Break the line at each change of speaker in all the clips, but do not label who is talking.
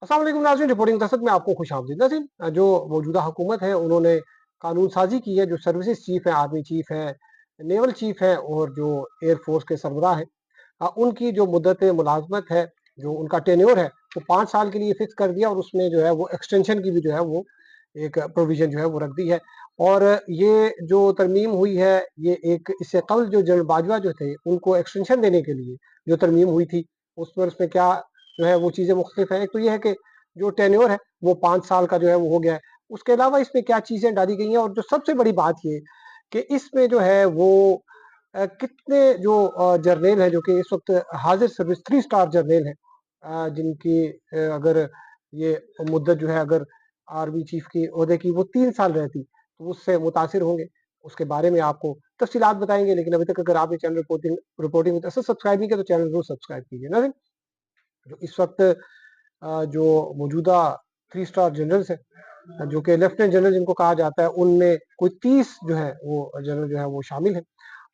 अस्सलाम वालेकुम नाज़रीन, रिपोर्टिंग दस्तक में आपको खुशामदीद। नाज़रीन, जो मौजूदा हुकूमत है उन्होंने कानून साजी की है। जो सर्विसेज चीफ है, आर्मी चीफ है, नेवल चीफ है और जो एयर फोर्स के सरबराह है, उनकी जो मुद्दत मुलाजमत है, जो उनका टेन्योर है, वो 5 साल के लिए फिक्स कर दिया और उसमें जो है वो एक्सटेंशन की भी जो है वो एक प्रोविजन जो है वो रख दी है। और ये जो तरमीम हुई है, ये एक इससे कबल जो जनरल बाजवा जो थे उनको एक्सटेंशन देने के लिए जो तरमीम हुई थी, उसमें क्या जो है वो चीज़ें मुख्तलिफ हैं। एक तो ये है कि जो टेन्योर है वो 5 साल का जो है वो हो गया है। उसके अलावा इसमें क्या चीज़ें डाली गई हैं, और जो सबसे बड़ी बात ये कि इसमें जो है वो कितने जो जर्नेल हैं जो कि इस वक्त हाजिर सर्विस 3 स्टार जर्नेल हैं, जिनकी अगर ये मुद्दत जो है, अगर आर्मी चीफ की ओहदे की वो 3 साल रहती तो उससे मुतासिर होंगे। उसके बारे में आपको तफसीलात बताएंगे, लेकिन अभी तक अगर आपने चैनल रिपोर्टिंग रिपोर्टिंग सब्सक्राइब नहीं किया तो चैनल जरूर सब्सक्राइब कीजिए ना। जो इस वक्त जो मौजूदा 3 स्टार जनरल्स हैं, जो कि लेफ्टिनेंट जनरल जिनको कहा जाता है, उनमें कोई 30 जो है वो जनरल जो है वो शामिल है।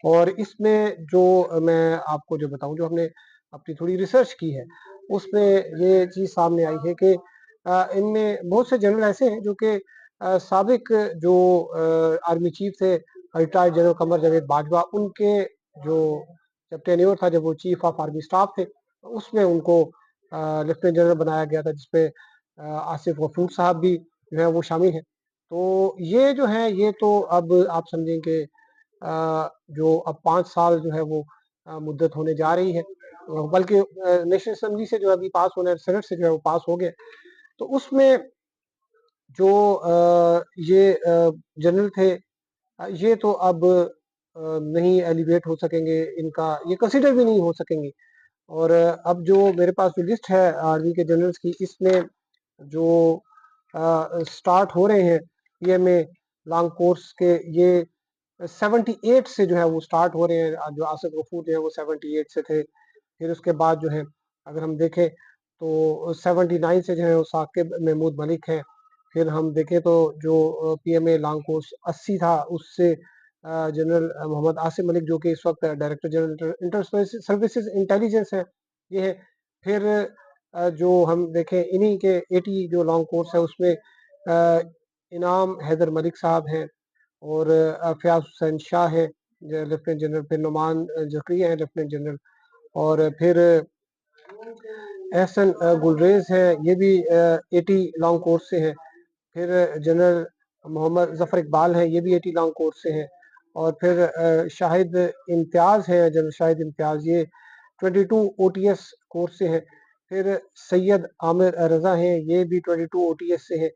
और इसमें जो मैं आपको जो बताऊं, जो हमने अपनी थोड़ी रिसर्च की है, उसमें ये चीज़ सामने आई है कि इनमें बहुत से जनरल ऐसे हैं जो कि साबिक जो आर्मी चीफ थे, रिटायर्ड जनरल कमर जावेद बाजवा, उनके जो जब टेन्योर था, जब वो चीफ ऑफ आर्मी स्टाफ थे, उसमें उनको लेफ्टिनेंट जनरल बनाया गया था, जिसपे आसिफ गफूर साहब भी जो है वो शामिल हैं। तो ये जो है, ये तो अब आप समझें कि जो अब 5 साल जो है वो मुद्दत होने जा रही है, बल्कि नेशनल असेंबली से जो अभी पास होना है, सेनेट से जो है वो पास हो गया। तो उसमें जो ये जनरल थे, ये तो अब नहीं एलिवेट हो सकेंगे, इनका ये कंसिडर भी नहीं हो सकेंगे। और अब जो मेरे पास जो लिस्ट है आर्मी के जनरल्स की, इसमें जो स्टार्ट हो रहे हैं पीएमए लॉन्ग कोर्स के, ये 78 से जो है वो स्टार्ट हो रहे हैं। जो आसिफ गफूर जो है वो 78 से थे। फिर उसके बाद जो है, अगर हम देखें तो 79 से जो है वो साकिब महमूद मलिक हैं। फिर हम देखें तो जो पीएमए लॉन्ग कोर्स 80 था, उससे जनरल मोहम्मद आसिम मलिक, जो कि इस वक्त director general inter services intelligence है, ये है। फिर जो हम देखें इन्हीं के 80 जो लॉन्ग कोर्स है, उसमें इनाम हैदर मलिक साहब हैं, और फयाज हुसैन शाह है लेफ्टिनेंट जनरल, फिर नुमान जकरिया है लेफ्टिनेंट जनरल, और फिर एहसन गुलरेज है, ये भी 80 लॉन्ग कोर्स से है। फिर जनरल मोहम्मद जफर इकबाल है, ये भी 80 लॉन्ग कोर्स से है। और फिर शाहिद इम्तियाज है, जनरल शाहिद इम्तियाज, ये 22 ओटीएस कोर्स से है। फिर सैयद आमिर रजा हैं, ये भी 22 ओटीएस से है।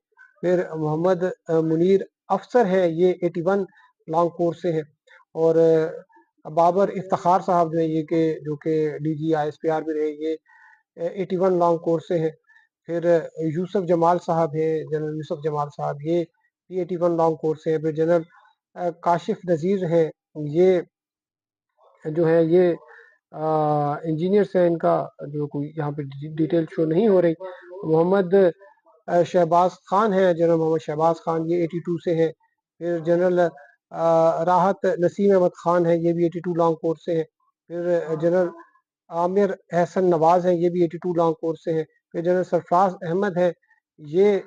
फिर मोहम्मद मुनीर अफसर है, ये 81 लॉन्ग कोर्स से है। और बाबर इफ्तार साहब जो है, ये के जो कि डीजी आईएसपीआर भी रहे, ये 81 लॉन्ग कोर्स से है। फिर यूसुफ जमाल साहब है, जनरल यूसुफ जमाल साहब, ये 81 लॉन्ग कोर्स से है। फिर जनरल काशिफ नज़ीर है, ये जो है ये इंजीनियर्स हैं, इनका जो कोई यहाँ पे डिटेल शो नहीं हो रही। मोहम्मद शहबाज खान है, जनरल मोहम्मद शहबाज खान, ये 82 से है। फिर जनरल राहत नसीम अहमद खान है, ये भी 82 लॉन्ग कोर्स से है। फिर जनरल आमिर एहसन नवाज है, ये भी 82 लॉन्ग कोर्स से है। फिर जनरल सरफराज अहमद है, ये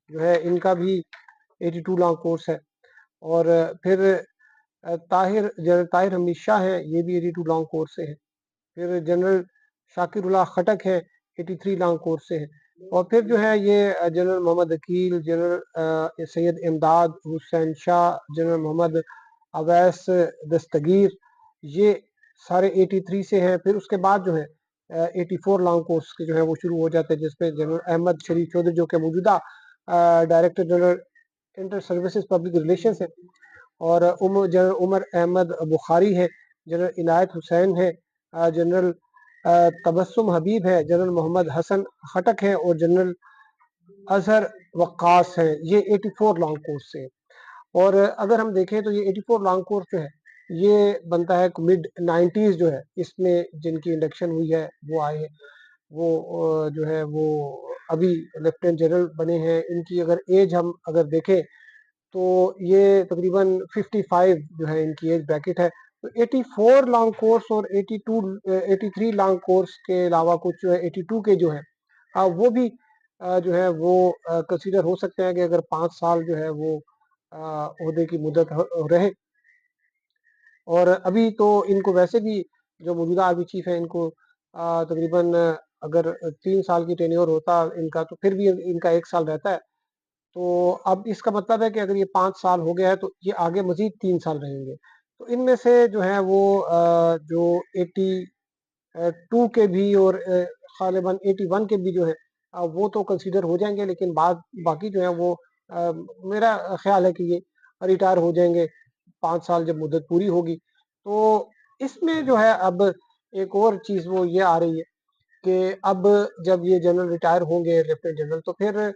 जो है इनका भी 82 लॉन्ग कोर्स है। और फिर जनरल ताहिर हमीद शाह है, ये भी 82 लॉन्ग कोर्स से है। फिर जनरल शाकिरुल्लाह खटक है, 83 लॉन्ग कोर्स से है। और फिर जो है ये जनरल मोहम्मद अकील, जनरल सैयद इमदाद हुसैन शाह, जनरल मोहम्मद अवैस दस्तगीर, ये सारे 83 से हैं। फिर उसके बाद जो है 84 लॉन्ग कोर्स के जो है वो शुरू हो जाते हैं, जिसपे जनरल अहमद शरीफ चौधरी, जो कि मौजूदा director general inter services public relation है। और जनरल उमर अहमद बुखारी है, जनरल इनायत हुसैन है, जनरल तबस्सुम हबीब है, जनरल मोहम्मद हसन खटक है, और जनरल अजहर वक्कास है, ये 84 लॉन्ग कोर्स से। और अगर हम देखें तो ये 84 लॉन्ग कोर्स जो है, ये बनता है मिड 90s जो है, इसमें जिनकी इंडक्शन हुई है वो आए हैं, वो जो है वो अभी लेफ्टिनेंट जनरल बने हैं। इनकी अगर एज हम अगर देखें तो ये तकरीबन 55 जो है इनकी एज ब्रैकेट है। तो 84 लॉन्ग कोर्स और 82 83 लॉन्ग कोर्स के अलावा कुछ जो है 82 के जो है वो भी जो है वो कंसीडर हो सकते हैं कि अगर 5 साल जो है वो ओहदे की मुद्दत रहे। और अभी तो इनको वैसे भी जो मौजूदा आर्मी चीफ है इनको तकरीबन अगर 3 साल की टेन्योर होता इनका तो फिर भी इनका 1 साल रहता है। तो अब इसका मतलब है कि अगर ये 5 साल हो गया है तो ये आगे मज़ीद 3 साल रहेंगे। तो इनमें से जो है वो जो 82 के भी और ग़ालिबन 81 के भी जो है वो तो कंसीडर हो जाएँगे, लेकिन बाकी जो है वो मेरा ख़्याल है कि ये रिटायर हो जाएँगे 5 साल जब मुद्दत पूरी होगी। तो इसमें जो है अब एक और चीज़ वो ये आ रही है कि अब जब ये जनरल रिटायर होंगे लेफ्टिनेंट जनरल, तो फिर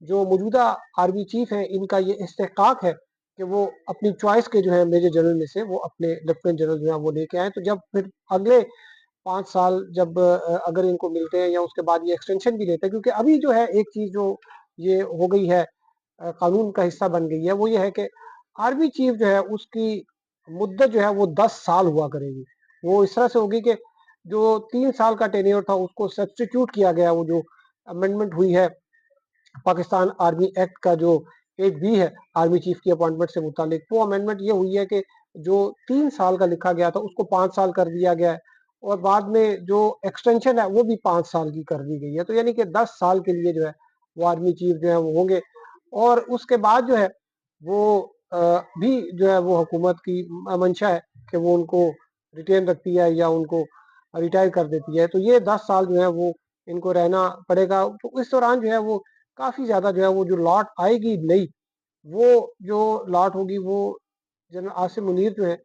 जो मौजूदा आर्मी चीफ हैं इनका ये इस्तेहकाक है कि वो अपनी चॉइस के जो है मेजर जनरल में से वो अपने लेफ्टिनेंट जनरल जो है वो लेके आए। तो जब फिर अगले 5 साल जब अगर इनको मिलते हैं या उसके बाद ये एक्सटेंशन भी लेते हैं, क्योंकि अभी जो है एक चीज़ जो ये हो गई है कानून का हिस्सा बन गई है, वो ये है कि आर्मी चीफ जो है उसकी मुद्दत जो है वो 10 साल हुआ करेगी। वो इस तरह से होगी कि जो 3 साल का टेन्योर था उसको सब्स्टिट्यूट किया गया, वो जो अमेंडमेंट हुई है पाकिस्तान आर्मी एक्ट का जो 8B है आर्मी चीफ की अपॉइंटमेंट से मुतालिक, वो अमेंडमेंट ये हुई है कि जो 3 साल का लिखा गया था उसको 5 साल कर दिया गया है और बाद में जो एक्सटेंशन है वो भी 5 साल की कर दी गई है। तो यानी कि 10 साल के लिए जो है वो आर्मी चीफ जो है वो होंगे और उसके बाद जो है वो भी जो है वो हुकूमत की मंशा है कि वो उनको रिटेन रखती है या उनको रिटायर कर देती है। तो ये 10 साल जो है वो इनको रहना पड़ेगा। तो इस दौरान जो है वो काफ़ी ज़्यादा जो है वो जो लॉट आएगी नई, वो जो लॉट होगी वो जनरल आसिम मुनीर जो है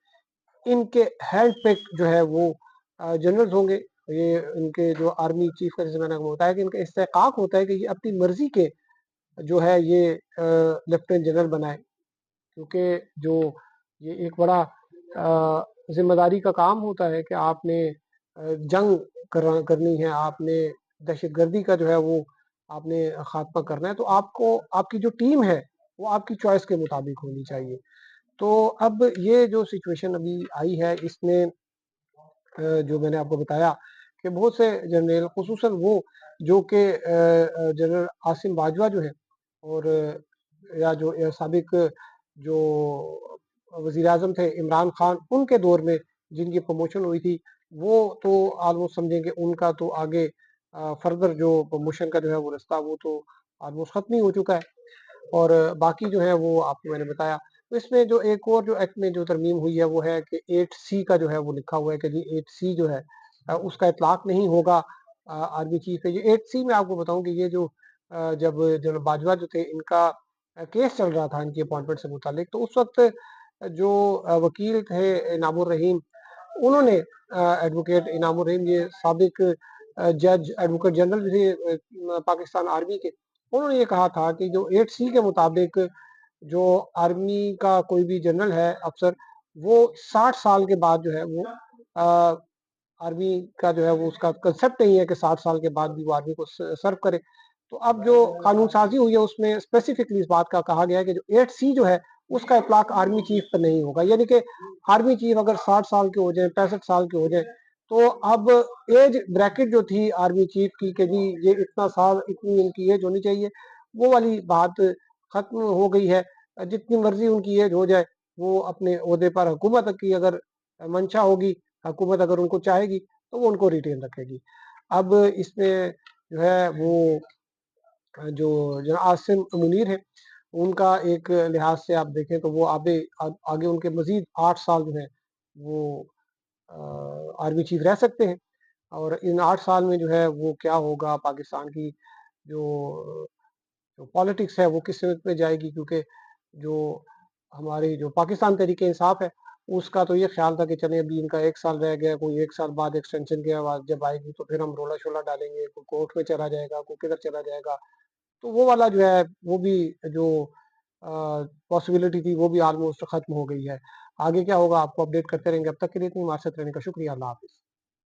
इनके हैंड पिक्ड जो है वो जनरल्स होंगे। ये इनके जो आर्मी चीफ का जैसे मैंने आपको बताया कि इनका इस्तेहकाक होता है कि ये अपनी मर्जी के जो है ये लेफ्टिनेंट जनरल बनाए, क्योंकि जो ये एक बड़ा जिम्मेदारी का काम होता है कि आपने जंग करनी है, आपने दहशतगर्दी का जो है वो आपने खात्मा करना है, तो आपको आपकी जो टीम है वो आपकी चॉइस के मुताबिक होनी चाहिए। तो अब ये जो सिचुएशन अभी आई है इसमें जो मैंने आपको बताया कि बहुत से जनरल खुसूसन वो जो कि जनरल आसिम बाजवा जो है और या जो साबिक जो वज़ीर आज़म थे इमरान खान, उनके दौर में जिनकी प्रमोशन हुई थी, वो तो ऑलमोस्ट समझें कि उनका तो आगे फर्दर जो प्रमोशन का जो है वो रास्ता वो तो ऑलमोस्ट ख़त्म ही हो चुका है और बाकी जो है वो आपको मैंने बताया। तो इसमें जो एक और जो एक्ट में जो तरमीम हुई है वो है कि 8C का जो है वो लिखा हुआ है कि जी 8C जो है उसका इतलाक नहीं होगा आर्मी चीफ है। ये 8C में आपको बताऊँ कि ये जो जब जनरल बाजवा जो थे इनका केस चल रहा था इनकी अपॉइंटमेंट से मुतालिक, तो उस वक़्त जो वकील थे इनामुर रहीम, उन्होंने एडवोकेट इनामुर रहीम ये साबिक जज एडवोकेट जनरल भी थे पाकिस्तान आर्मी के, उन्होंने ये कहा था कि जो 8C के मुताबिक जो आर्मी का कोई भी जनरल है अफ़सर, वो 60 साल के बाद जो है वो आर्मी का जो है वो उसका कांसेप्ट नहीं है कि 60 साल के बाद भी वो आर्मी को सर्व करे। तो अब जो कानून साज़ी हुई है उसमें स्पेसिफिकली इस बात का कहा गया है कि जो 8C जो है उसका इतलाक आर्मी चीफ पर नहीं होगा। यानी कि आर्मी चीफ अगर 60 साल के हो जाएँ, 65 साल के हो जाएँ, तो अब एज ब्रैकेट जो थी आर्मी चीफ की कि जी ये इतना साल इतनी इनकी एज होनी चाहिए, वो वाली बात ख़त्म हो गई है। जितनी मर्ज़ी उनकी एज हो जाए, वो अपने ओहदे पर हुकूमत की अगर मंशा होगी, हुकूमत अगर उनको चाहेगी, तो वो उनको रिटेन रखेगी। अब इसमें जो है वो जो आसिम मुनीर हैं, उनका एक लिहाज से आप देखें तो वो आगे उनके मज़ीद 8 साल जो हैं, वो आर्मी चीफ रह सकते हैं और इन 8 साल में जो है वो क्या होगा पाकिस्तान की जो जो पॉलिटिक्स है वो किस सिमत में जाएगी, क्योंकि जो हमारी जो पाकिस्तान तहरीक-ए-इंसाफ है, उसका तो ये ख़्याल था कि चलें अभी इनका 1 साल रह गया, कोई 1 साल बाद एक्सटेंशन के बाद जब आएगी तो फिर हम रोला-शोला डालेंगे, कोई कोर्ट में चला जाएगा, कोई किधर चला जाएगा। तो वो वाला जो है वो भी जो पॉसिबिलिटी थी वो भी ऑलमोस्ट ख़त्म हो गई है। आगे क्या होगा आपको अपडेट करते रहेंगे, अब तक के लिए इतनी हमारे साथ रहने का शुक्रिया, अल्लाह हाफ़िज़।